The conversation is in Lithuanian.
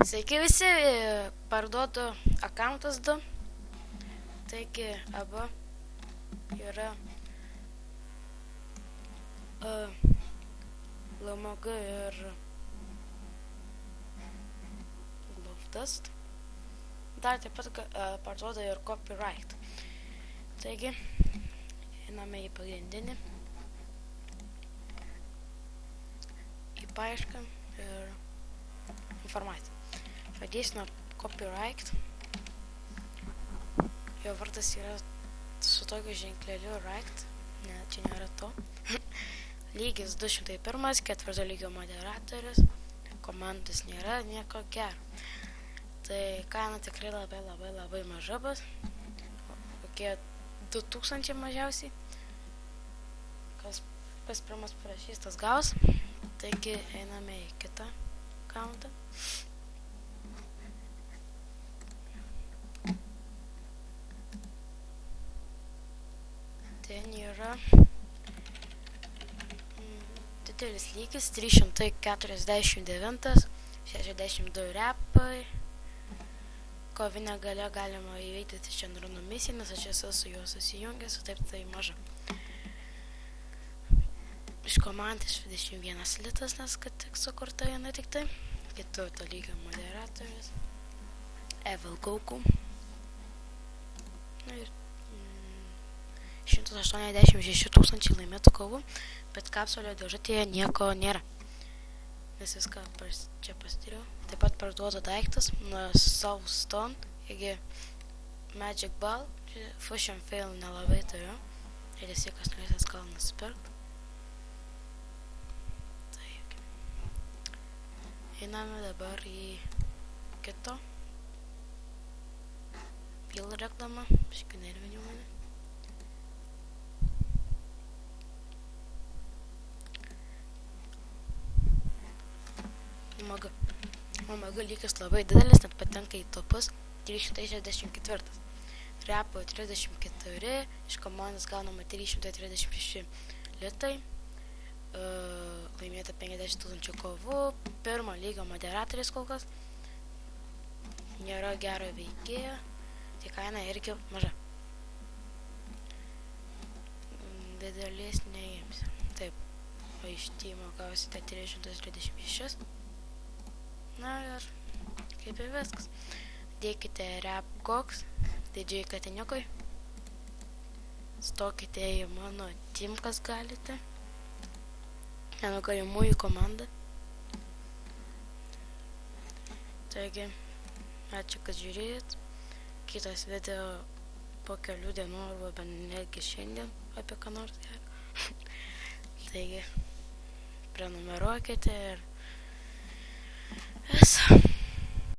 Sveiki visi, parduodu akauntas 2, taigi abu yra LMG ir Glove-Dust. Dar taip pat parduodu ir Copyright. Taigi, einame į pagrindinį, į paiešką ir informaciją. Pradėsiu nuo Copyright. Jo vardas yra su tokiu ženkleliu Right. Ne, čia nėra to. Lygis 201, ketvirto lygio moderatorius. Komandos nėra, nieko gero. Tai kaina tikrai labai maža bus. Kokie 2000 mažiausiai. Kas pirmas parašys, tas gaus. Taigi einame į kitą akauntą. Ten yra didelis lygis 349, 62 repai. Kovinę galę galima įveikti šiandieną misiją, nes aš esu su juo susijungęs, taip tai maža. Iš komandos 21 litas, nes kad tik sukurta viena tik tai. Ketvirto lygio moderatorius. Evil Goku. Ir 186 000 laimėtų kovų, bet kapsulio dėžutėje nieko nėra. Nes viską čia pasidariau. Taip pat parduodu daiktas nuo Soul Stone iki Magic Ball. Fusion Fail nelabai turiu. Ir visi, kas norės, gal nusipirkt. Taip. Einame dabar į kito. Vėl reklama. Šiek nervinių mane. Omega lygis labai didelis, net patenka į topus 364. Repo 34, iš komandos gaunama 336 litai, laimėta 50 000 kovų, pirmo lygio moderatorius kol kas, nėra gero veikėjo, tai kaina irgi maža. Didelės neimsiu. Taip, o iš Teamo gausite 336. Na ir kaip ir viskas. Dėkite Rap Gox, didžiai katiniukui. Stokite į mano team, kas galite. Nenugalimųjų komandą. Taigi, ačiū, kad žiūrėjot. Kitas video po kelių dienų arba netgi šiandien apie ką nors gero. Taigi, prenumeruokite ir visą.